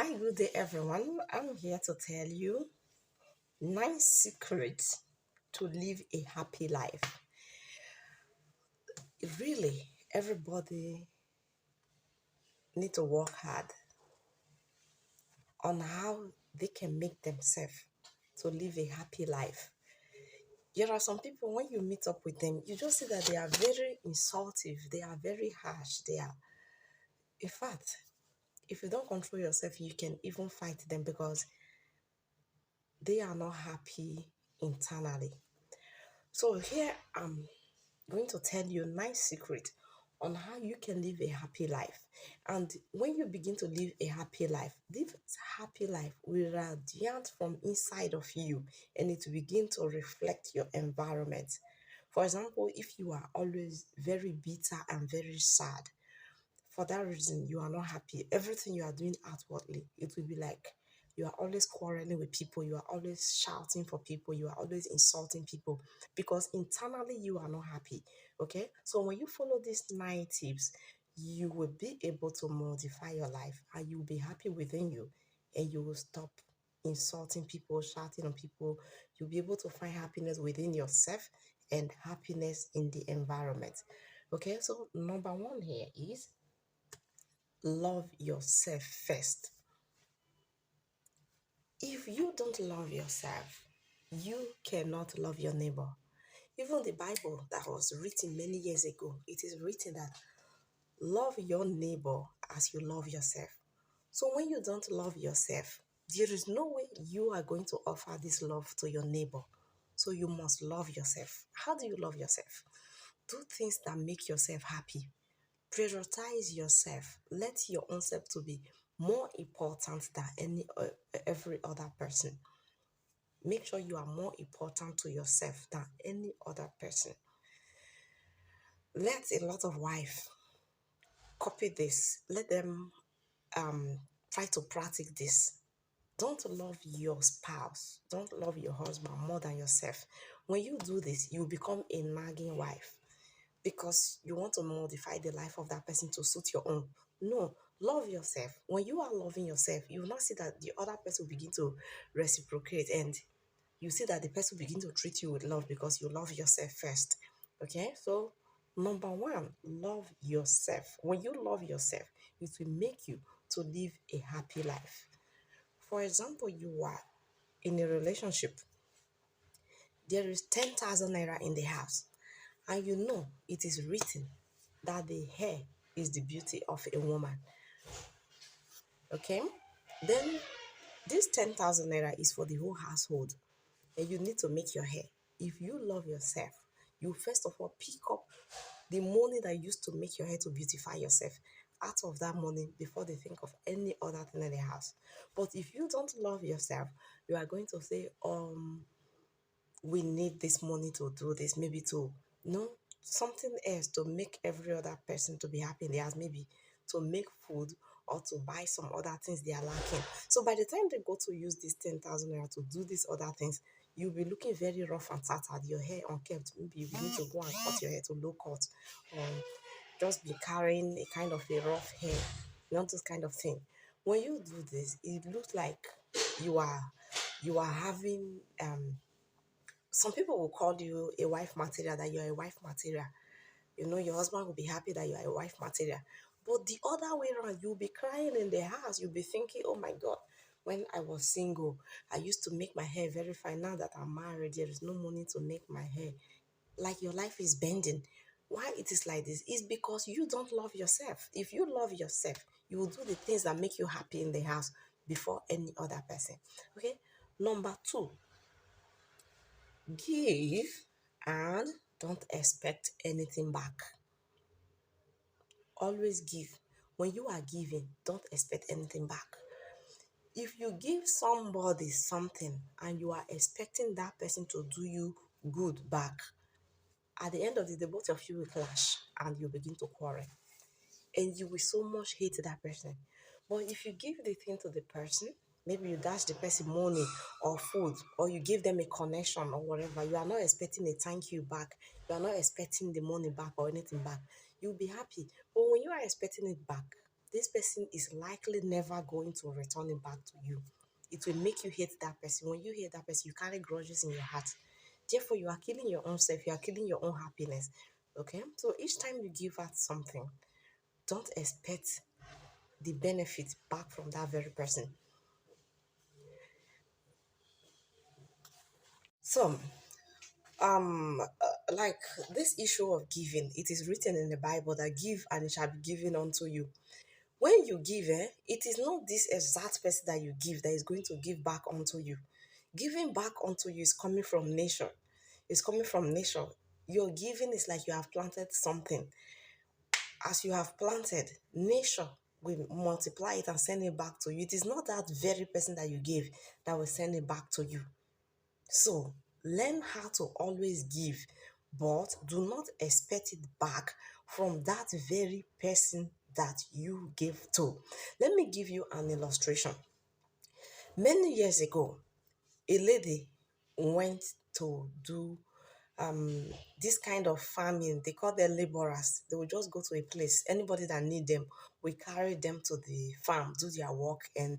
Hi, good day, everyone. I'm here to tell you 9 secrets to live a happy life. Really, everybody need to work hard on how they can make themselves to live a happy life. There are some people, when you meet up with them, you just see that they are very insultive, they are very harsh, in fact, if you don't control yourself, you can even fight them because they are not happy internally. So here I'm going to tell you 9 secrets on how you can live a happy life. And when you begin to live a happy life, this happy life will radiate from inside of you and it will begin to reflect your environment. For example, if you are always very bitter and very sad, for that reason you are not happy, everything you are doing outwardly, it will be like you are always quarreling with people, you are always shouting for people, you are always insulting people because internally you are not happy. Okay, so when you follow these 9 tips, you will be able to modify your life and you will be happy within you, and you will stop insulting people, shouting on people. You'll be able to find happiness within yourself and happiness in the environment. Okay, so number one here is love yourself first. If you don't love yourself, you cannot love your neighbor. Even the Bible that was written many years ago, it is written that love your neighbor as you love yourself. So when you don't love yourself, there is no way you are going to offer this love to your neighbor. So you must love yourself. How do you love yourself? Do things that make yourself happy. Prioritize yourself. Let your own self to be more important than every other person. Make sure you are more important to yourself than any other person. Let a lot of wives copy this. Let them try to practice this. Don't love your spouse. Don't love your husband more than yourself. When you do this, you become a nagging wife because you want to modify the life of that person to suit your own. No, love yourself. When you are loving yourself, you will not see that the other person will begin to reciprocate, and you see that the person will begin to treat you with love because you love yourself first. Okay, so number one, love yourself. When you love yourself, it will make you to live a happy life. For example, you are in a relationship, there is 10,000 naira in the house, and you know it is written that the hair is the beauty of a woman. Okay, then this 10,000 naira is for the whole household, and you need to make your hair. If you love yourself, you first of all pick up the money that you used to make your hair to beautify yourself out of that money before they think of any other thing in the house. But if you don't love yourself, you are going to say, we need this money to do this, maybe to no something else to make every other person to be happy in the house, maybe to make food or to buy some other things they are lacking. So by the time they go to use this 10,000 naira to do these other things, you'll be looking very rough and tattered, your hair unkept. Maybe you need to go and cut your hair to low cut, or just be carrying a kind of a rough hair, this kind of thing. When you do this, it looks like you are having some people will call you a wife material, that you're a wife material. Your husband will be happy that you're a wife material. But the other way around, you'll be crying in the house. You'll be thinking, oh my God, when I was single, I used to make my hair very fine. Now that I'm married, there is no money to make my hair. Like your life is bending. Why it is like this is because you don't love yourself. If you love yourself, you will do the things that make you happy in the house before any other person. Okay. Number two, give and don't expect anything back. Always give. When you are giving, don't expect anything back. If you give somebody something and you are expecting that person to do you good back, at the end of the day, both of you will clash and you begin to quarrel. And you will so much hate that person. But if you give the thing to the person, maybe you dash the person money or food, or you give them a connection or whatever, you are not expecting a thank you back. You are not expecting the money back or anything back. You'll be happy. But when you are expecting it back, this person is likely never going to return it back to you. It will make you hate that person. When you hate that person, you carry grudges in your heart. Therefore, you are killing your own self, you are killing your own happiness. Okay? So each time you give out something, don't expect the benefit back from that very person. So, like this issue of giving, it is written in the Bible that give and it shall be given unto you. When you give, it is not this exact person that you give that is going to give back unto you. Giving back unto you is coming from nature. It's coming from nature. Your giving is like you have planted something. As you have planted, nature will multiply it and send it back to you. It is not that very person that you gave that will send it back to you. So learn how to always give, but do not expect it back from that very person that you gave to. Let me give you an illustration. Many years ago, a lady went to do um this kind of farming. They call them laborers. They will just go to a place. Anybody that need them, we carry them to the farm, do their work, and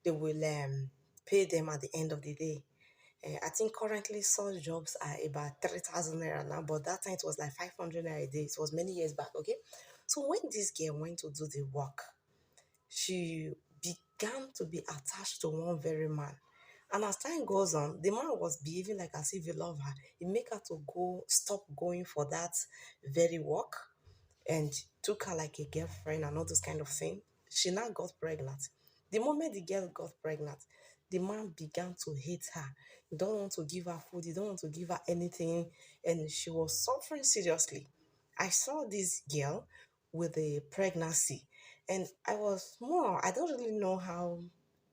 they will pay them at the end of the day. I think currently such jobs are about 3,000 naira now, but that time it was like 500 naira a day. It was many years back, okay? So when this girl went to do the work, she began to be attached to one very man. And as time goes on, the man was behaving like as if he loved her. He made her to go stop going for that very work and took her like a girlfriend and all those kind of thing. She now got pregnant. The moment the girl got pregnant, the man began to hate her. He don't want to give her food, he don't want to give her anything, and she was suffering seriously. I saw this girl with a pregnancy, and I don't really know how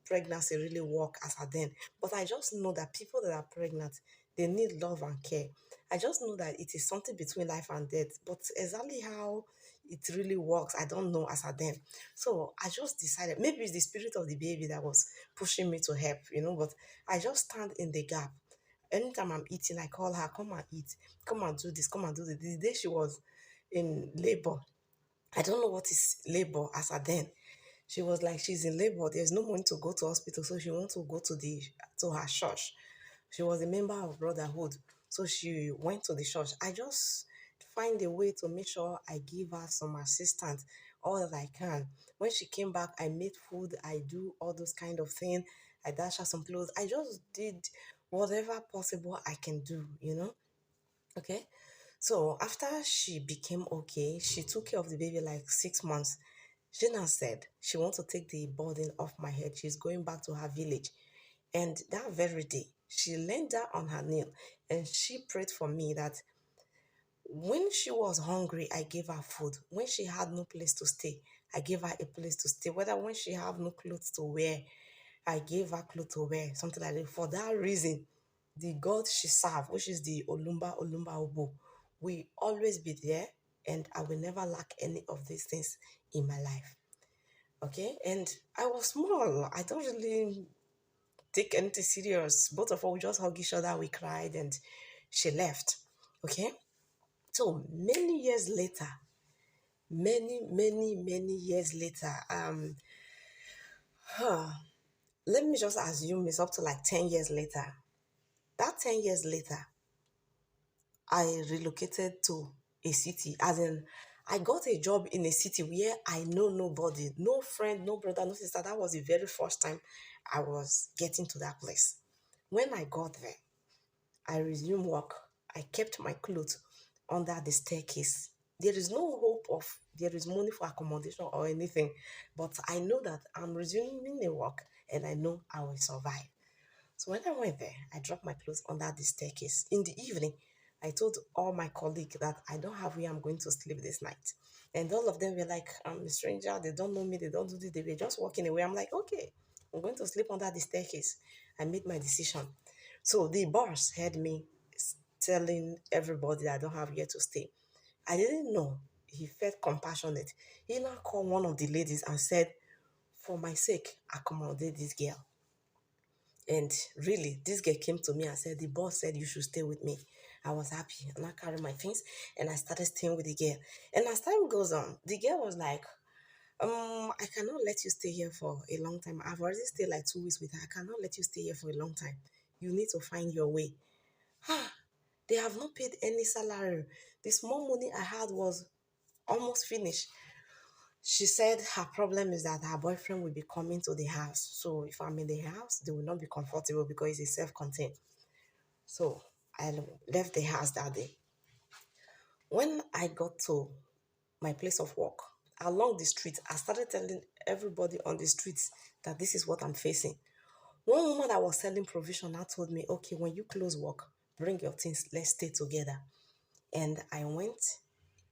pregnancy really work as a then, but I just know that people that are pregnant, they need love and care. I just know that it is something between life and death, but exactly how it really works, I don't know as a then. So I just decided maybe it's the spirit of the baby that was pushing me to help, but I just stand in the gap. Anytime I'm eating, I call her, come and eat, come and do this, come and do this. The day she was in labor, I don't know what is labor as a then. She was like, she's in labor. There's no money to go to hospital, so she wants to go to her church. She was a member of Brotherhood, so she went to the church. I just find a way to make sure I give her some assistance, all that I can. When she came back, I made food. I do all those kind of things. I dash her some clothes. I just did whatever possible I can do. Okay. So after she became okay, she took care of the baby like 6 months. She now said she wants to take the burden off my head. She's going back to her village. And that very day, she leaned down on her knee and she prayed for me that when she was hungry, I gave her food. When she had no place to stay, I gave her a place to stay. Whether when she had no clothes to wear, I gave her clothes to wear, something like that. For that reason, the God she served, which is the Olumba Obo, will always be there, and I will never lack any of these things in my life. Okay, and I was small. I don't really take anything serious. Both of us we just hug each other, we cried, and she left. Okay, so many years later, many years later, let me just assume it's up to like 10 years later. That 10 years later, I relocated to a city, as in, I got a job in a city where I know nobody, no friend, no brother, no sister. That was the very first time I was getting to that place. When I got there, I resumed work. I kept my clothes under the staircase. There is no hope of there is money for accommodation or anything, but I know that I'm resuming the work and I know I will survive. So when I went there, I dropped my clothes under the staircase. In the evening, I told all my colleagues that I don't have where I'm going to sleep this night. And all of them were like, I'm a stranger, they don't know me, they don't do this, they were just walking away. I'm like, okay, I'm going to sleep under the staircase. I made my decision. So the boss heard me telling everybody that I don't have where to stay. I didn't know. He felt compassionate. He now called one of the ladies and said, for my sake, accommodate this girl. And really, this girl came to me and said, the boss said you should stay with me. I was happy. And I carried my things and I started staying with the girl. And as time goes on, the girl was like, I cannot let you stay here for a long time. I've already stayed like 2 weeks with her. I cannot let you stay here for a long time. You need to find your way. They have not paid any salary. The small money I had was almost finished. She said her problem is that her boyfriend will be coming to the house. So if I'm in the house, they will not be comfortable because it's self-contained. So I left the house that day. When I got to my place of work, along the street, I started telling everybody on the streets that this is what I'm facing. One woman that was selling provision now told me, okay, when you close work, bring your things, let's stay together. And I went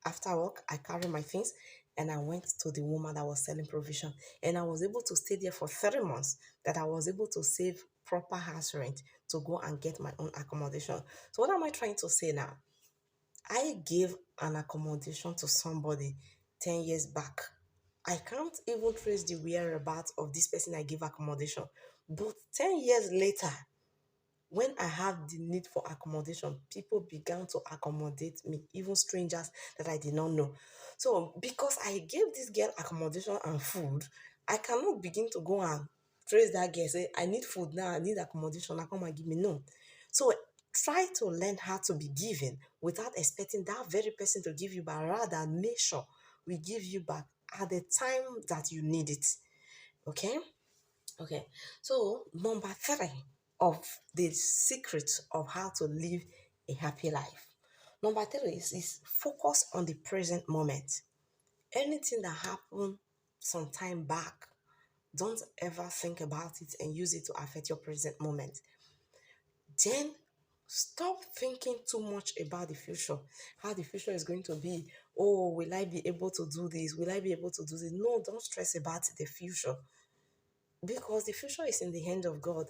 after work, I carried my things and I went to the woman that was selling provision. And I was able to stay there for 3 months, that I was able to save proper house rent to go and get my own accommodation. So what am I trying to say now? I gave an accommodation to somebody 10 years back. I can't even trace the whereabouts of this person I gave accommodation. But 10 years later, when I have the need for accommodation, people began to accommodate me, even strangers that I did not know. So, because I gave this girl accommodation and food, I cannot begin to go and trace that girl, say, I need food now, I need accommodation, now come and give me. No. So, try to learn how to be given without expecting that very person to give you, but rather make sure we give you back at the time that you need it. Okay? Okay, so number three of the secret of how to live a happy life. Number three is focus on the present moment. Anything that happened some time back, don't ever think about it and use it to affect your present moment. Then stop thinking too much about the future, how the future is going to be. Oh, will I be able to do this? Will I be able to do this? No, don't stress about the future, because the future is in the hand of God.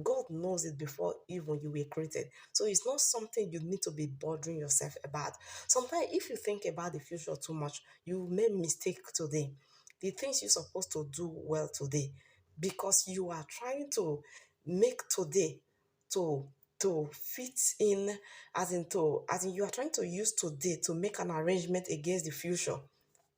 God knows it before even you were created. So it's not something you need to be bothering yourself about. Sometimes if you think about the future too much, you make mistake today. The things you're supposed to do well today, because you are trying to make today to fit in, as in you are trying to use today to make an arrangement against the future,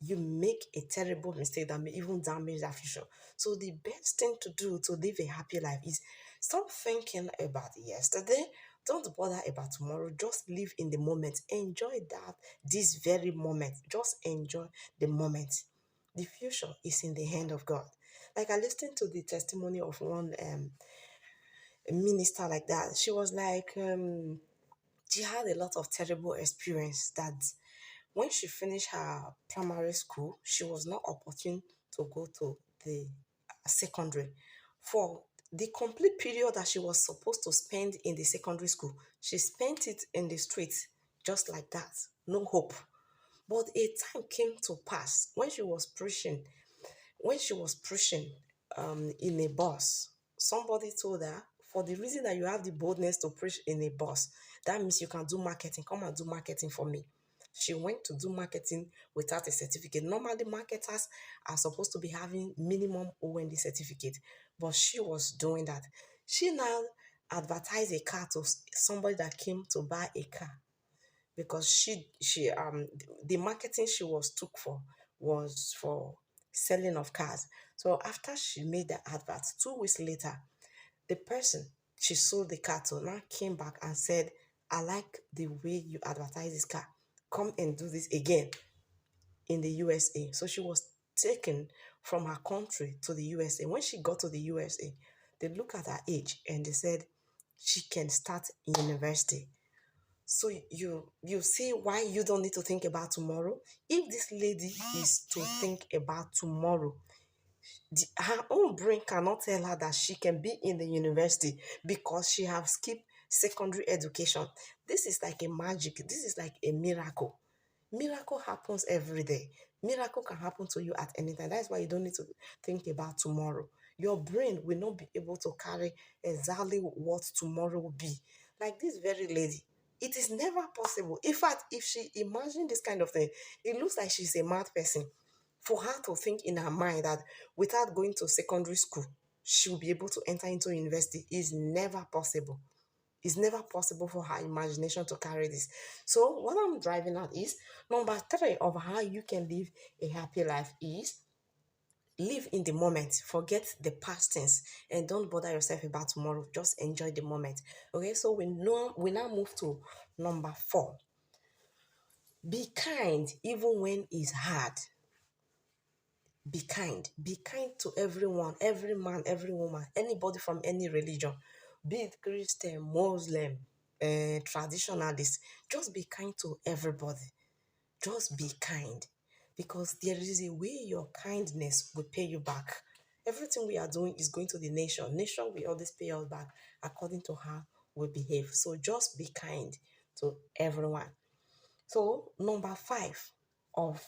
you make a terrible mistake that may even damage that future. So the best thing to do to live a happy life is stop thinking about yesterday. Don't bother about tomorrow. Just live in the moment. Enjoy that this very moment. Just enjoy the moment. The future is in the hand of God. Like I listened to the testimony of one minister like that. She was like, she had a lot of terrible experience that when she finished her primary school, she was not opportune to go to the secondary. For the complete period that she was supposed to spend in the secondary school, she spent it in the streets just like that, no hope. But a time came to pass when she was preaching in a bus. Somebody told her, for the reason that you have the boldness to preach in a bus, that means you can do marketing. Come and do marketing for me. She went to do marketing without a certificate. Normally, marketers are supposed to be having minimum OND certificate, but she was doing that. She now advertised a car to somebody that came to buy a car, because the marketing she was took for was for selling of cars. So after she made the advert, 2 weeks later, the person she sold the car to now came back and said, I like the way you advertise this car. Come and do this again in the USA. So she was taken from her country to the USA. When she got to the USA, they look at her age and they said she can start university. So you see why you don't need to think about tomorrow. If this lady is to think about tomorrow, her own brain cannot tell her that she can be in the university because she have skipped secondary education. This is like a magic. This is like a miracle. Miracle happens every day. Miracle can happen to you at any time. That's why you don't need to think about tomorrow. Your brain will not be able to carry exactly what tomorrow will be. Like this very lady, it is never possible. In fact, if she imagined this kind of thing, it looks like she's a mad person. For her to think in her mind that without going to secondary school, she will be able to enter into university is never possible. It's never possible for her imagination to carry this. So what I'm driving at is number three of how you can live a happy life is Live in the moment, forget the past things, and don't bother yourself about tomorrow. Just enjoy the moment. Okay, so we now move to number 4. Be kind even when it's hard. Be kind. Be kind to everyone, every man, every woman, anybody from any religion, be it Christian, Muslim, traditionalist. Just be kind to everybody. Just be kind, because there is a way your kindness will pay you back. Everything we are doing is going to the nation. Nation will always pay us back according to how we behave. So just be kind to everyone. So number 5 of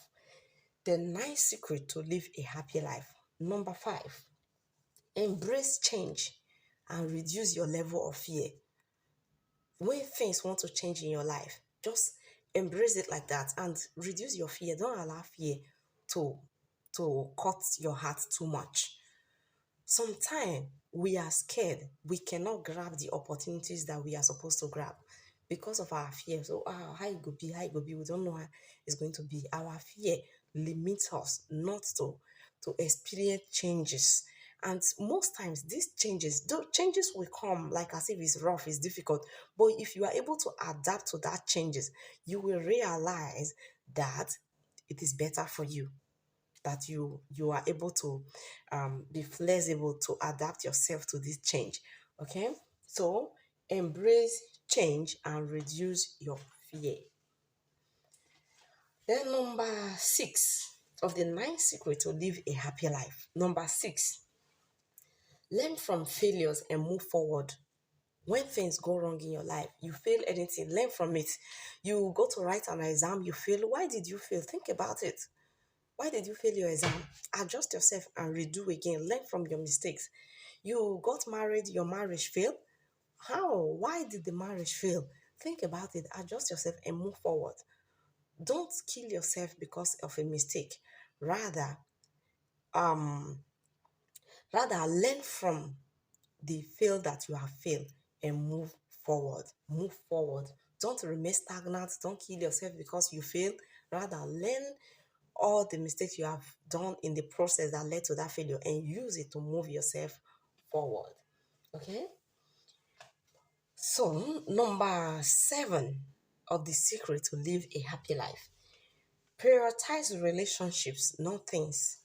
the 9 secret to live a happy life. Number 5, embrace change and reduce your level of fear. When things want to change in your life, just embrace it like that and reduce your fear. Don't allow fear to cut your heart too much. Sometimes we are scared. We cannot grab the opportunities that we are supposed to grab because of our fear. So, how it could be, how it could be. We don't know how it's going to be. Our fear limits us not to experience changes. And most times, these changes, though changes will come like as if it's rough, it's difficult. But if you are able to adapt to that changes, you will realize that it is better for you, that you are able to be flexible to adapt yourself to this change. Okay, so embrace change and reduce your fear. Then number 6 of the 9 secrets to live a happy life. Number 6, learn from failures and move forward. When things go wrong in your life, you fail anything, learn from it. You go to write an exam, you fail. Why did you fail? Think about it. Why did you fail your exam? Adjust yourself and redo again. Learn from your mistakes. You got married, your marriage failed. How? Why did the marriage fail? Think about it. Adjust yourself and move forward. Don't kill yourself because of a mistake. Rather, um, rather learn from the fail that you have failed and move forward. Move forward. Don't remain stagnant. Don't kill yourself because you failed. Rather, learn all the mistakes you have done in the process that led to that failure and use it to move yourself forward. Okay? So, number 7 of the secret to live a happy life. Prioritize relationships, not things.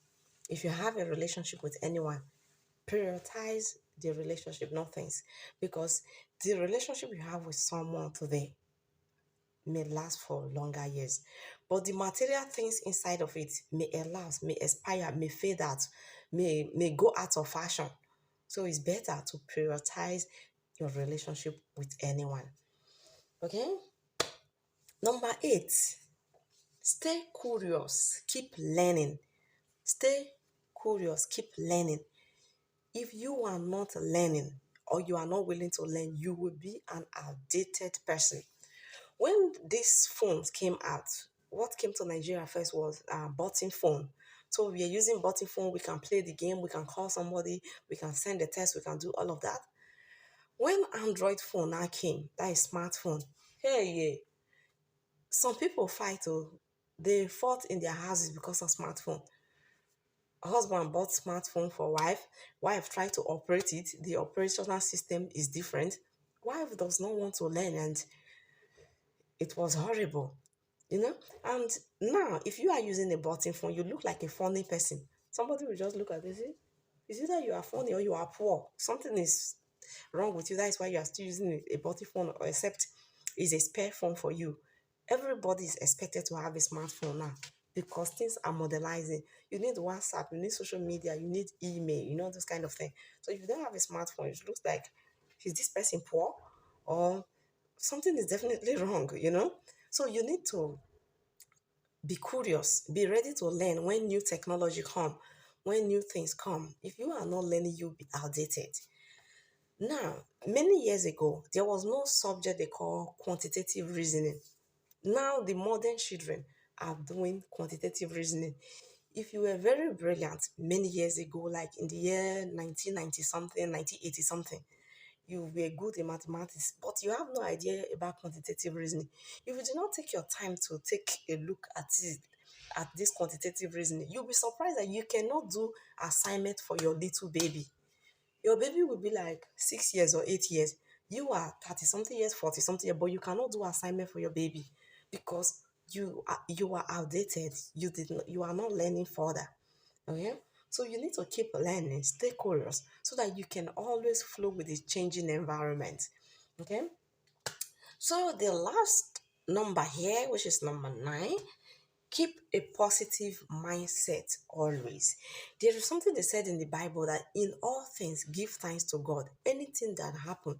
If you have a relationship with anyone, prioritize the relationship, not things. Because the relationship you have with someone today may last for longer years. But the material things inside of it may elapse, may expire, may fade out, may go out of fashion. So it's better to prioritize your relationship with anyone. Okay? Number 8, stay curious, keep learning. Stay curious, keep learning. If you are not learning or you are not willing to learn, you will be an outdated person. When these phones came out, what came to Nigeria first was button phone. So we are using button phone. We can play the game. We can call somebody. We can send a text. We can do all of that. When Android phone now came, that is smartphone. Hey, yeah, some people fight. Oh, they fought in their houses because of smartphone. Husband bought smartphone for wife. Wife tried to operate it. The operational system is different. Wife does not want to learn, and it was horrible. you know. And now, if you are using a button phone, you look like a funny person. Somebody will just look at this. It's either you are funny or you are poor. Something is wrong with you. That is why you are still using a button phone, or except it's a spare phone for you. Everybody is expected to have a smartphone now because things are modernizing. You need WhatsApp, you need social media, you need email, this kind of thing. So if you don't have a smartphone, it looks like, is this person poor, or something is definitely wrong. So you need to be curious, be ready to learn when new technology come, when new things come. If you are not learning, you'll be outdated. Now, many years ago, there was no subject they call quantitative reasoning. Now the modern children are doing quantitative reasoning. If you were very brilliant many years ago, like in the year 1990 something, 1980 something, you were good in mathematics, but you have no idea about quantitative reasoning. If you do not take your time to take a look at this quantitative reasoning, you'll be surprised that you cannot do assignment for your little baby. Your baby will be like 6 years or 8 years. You are 30 something years, 40 something years, but you cannot do assignment for your baby because you are outdated. You are not learning further. Okay? So you need to keep learning, stay curious so that you can always flow with the changing environment. Okay? So the last number here, which is number 9, keep a positive mindset always. There is something they said in the Bible that in all things give thanks to God. Anything that happen,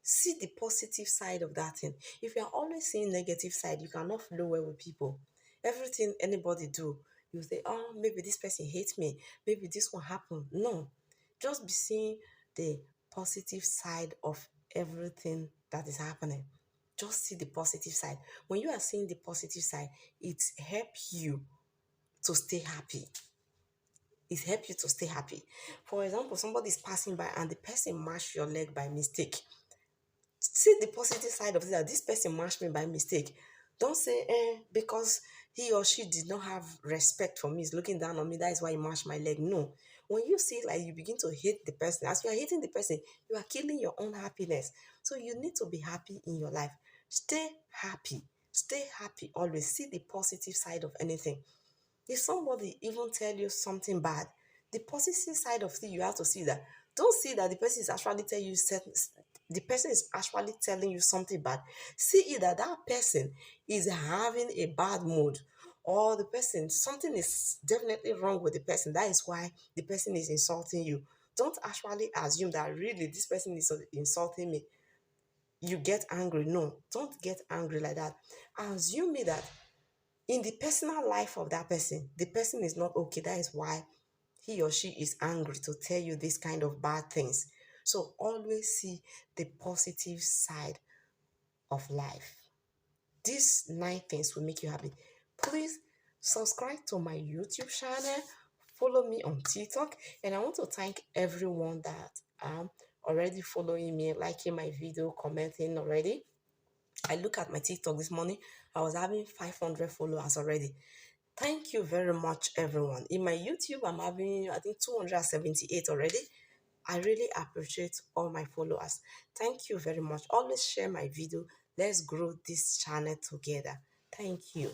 see the positive side of that thing. If you are always seeing negative side, you cannot flow well with people. Everything anybody do, you say, oh, maybe this person hates me, maybe this will happen. No, just be seeing the positive side of everything that is happening. Just see the positive side. When you are seeing the positive side, it helps you to stay happy. It helps you to stay happy. For example, somebody is passing by and the person mashed your leg by mistake. See the positive side of it, that this person mashed me by mistake. Don't say, because he or she did not have respect for me, is looking down on me, that is why he mashed my leg. No. When you see it, like, you begin to hate the person. As you are hating the person, you are killing your own happiness. So you need to be happy in your life. Stay happy. Stay happy always. See the positive side of anything. If somebody even tell you something bad, the positive side of it, you have to see that. Don't see that the person is actually telling you the person is actually telling you something bad. See it that that person is having a bad mood, or the person, something is definitely wrong with the person. That is why the person is insulting you. Don't actually assume that really this person is insulting me. You get angry. No, don't get angry like that. Assume me that in the personal life of that person, the person is not okay. That is why he or she is angry to tell you this kind of bad things. So always see the positive side of life. These 9 things will make you happy. Please subscribe to my YouTube channel, follow me on TikTok, and I want to thank everyone that already following me, liking my video, commenting already. I look at my TikTok this morning, I was having 500 followers already. Thank you very much, everyone. In my YouTube, I'm having, I think, 278 already. I really appreciate all my followers. Thank you very much. Always share my video. Let's grow this channel together. Thank you.